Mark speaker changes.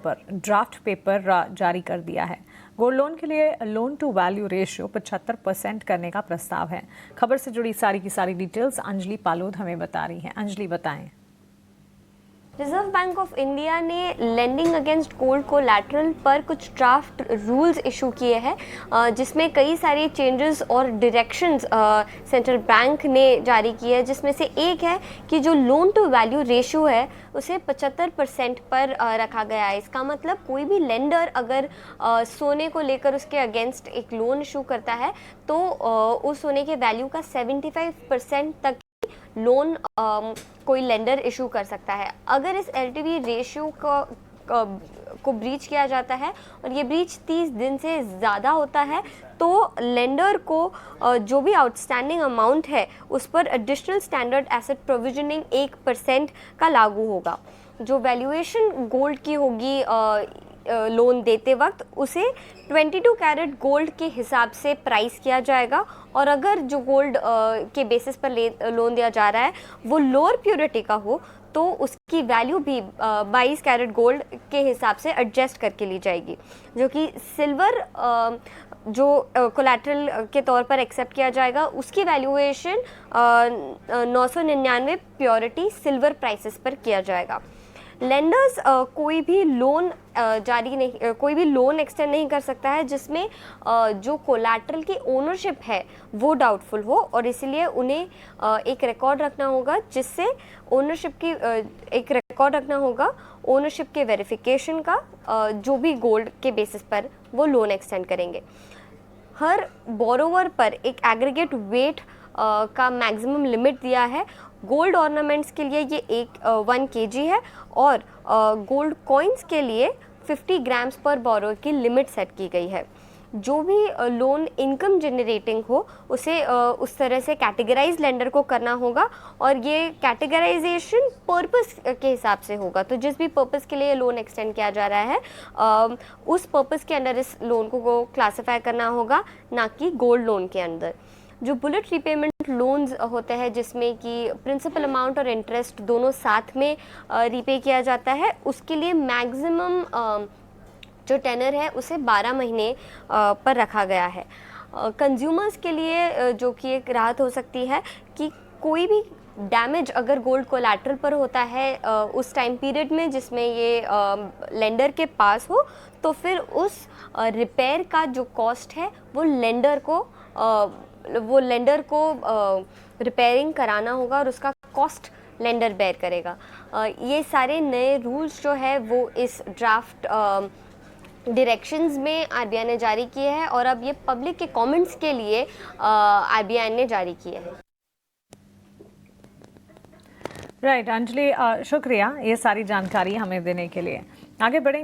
Speaker 1: पर draft paper जारी कर दिया है। गोल्ड लोन के लिए लोन टू वैल्यू रेशियो 75% करने का प्रस्ताव है। खबर से जुड़ी सारी की सारी डिटेल्स अंजलि पालोद हमें बता रही हैं। अंजलि, बताएं।
Speaker 2: रिजर्व बैंक ऑफ इंडिया ने लेंडिंग अगेंस्ट गोल्ड कोलैटरल पर कुछ ड्राफ्ट रूल्स इशू किए हैं, जिसमें कई सारे चेंजेस और डायरेक्शंस सेंट्रल बैंक ने जारी किए हैं, जिसमें से एक है कि जो लोन टू वैल्यू रेशियो है उसे 75% पर रखा गया है। इसका मतलब कोई भी लेंडर अगर सोने को लेकर उसके अगेंस्ट एक लोन इशू करता है तो उस सोने के वैल्यू का 75% तक लोन कोई लेंडर इशू कर सकता है। अगर इस एलटीवी रेशियो को ब्रीच किया जाता है और ये ब्रीच 30 दिन से ज़्यादा होता है तो लेंडर को जो भी आउटस्टैंडिंग अमाउंट है उस पर एडिशनल स्टैंडर्ड एसेट प्रोविजनिंग 1% का लागू होगा। जो वैल्यूएशन गोल्ड की होगी लोन देते वक्त उसे 22 कैरेट गोल्ड के हिसाब से प्राइस किया जाएगा, और अगर जो गोल्ड के बेसिस पर लोन दिया जा रहा है वो लोअर प्योरिटी का हो तो उसकी वैल्यू भी 22 कैरेट गोल्ड के हिसाब से एडजस्ट करके ली जाएगी। जो कि सिल्वर जो कोलैटरल के तौर पर एक्सेप्ट किया जाएगा उसकी वैल्यूएशन 999 प्योरिटी सिल्वर प्राइसेस पर किया जाएगा। लेंडर्स कोई भी लोन एक्सटेंड नहीं कर सकता है जिसमें जो कोलैटरल की ओनरशिप है वो डाउटफुल हो, और इसीलिए उन्हें एक रिकॉर्ड रखना होगा जिससे ओनरशिप के वेरिफिकेशन का, जो भी गोल्ड के बेसिस पर वो लोन एक्सटेंड करेंगे। हर बोरोवर पर एक एग्रीगेट वेट का मैक्सिमम लिमिट दिया है। गोल्ड ऑर्नामेंट्स के लिए ये 1 kg है और गोल्ड कॉइन्स के लिए 50 ग्राम्स पर बोरोवर की लिमिट सेट की गई है। जो भी लोन इनकम जनरेटिंग हो उसे उस तरह से कैटेगराइज लेंडर को करना होगा, और ये कैटेगराइजेशन पर्पस के हिसाब से होगा। तो जिस भी पर्पस के लिए लोन एक्सटेंड किया जा रहा है उस पर्पस के अंडर इस लोन को क्लासिफाई करना होगा, ना कि गोल्ड लोन के अंदर। जो बुलेट रीपेमेंट लोन्स होते हैं जिसमें कि प्रिंसिपल अमाउंट और इंटरेस्ट दोनों साथ में रीपे किया जाता है, उसके लिए मैक्सिमम जो टेनर है उसे 12 महीने पर रखा गया है। कंज्यूमर्स के लिए जो कि एक राहत हो सकती है कि कोई भी डैमेज अगर गोल्ड कोलैटरल पर होता है उस टाइम पीरियड में जिसमें ये लेंडर के पास हो, तो फिर उस रिपेयर का जो कॉस्ट है वो लेंडर को रिपेयरिंग कराना होगा और उसका कॉस्ट लेंडर बेयर करेगा। ये सारे नए रूल्स जो है वो इस ड्राफ्ट डायरेक्शंस में आरबीआई ने जारी किए हैं, और अब ये पब्लिक के कमेंट्स के लिए आरबीआई ने जारी किए हैं।
Speaker 1: राइट अंजलि, शुक्रिया ये सारी जानकारी हमें देने के लिए। आगे बढ़ेंगे।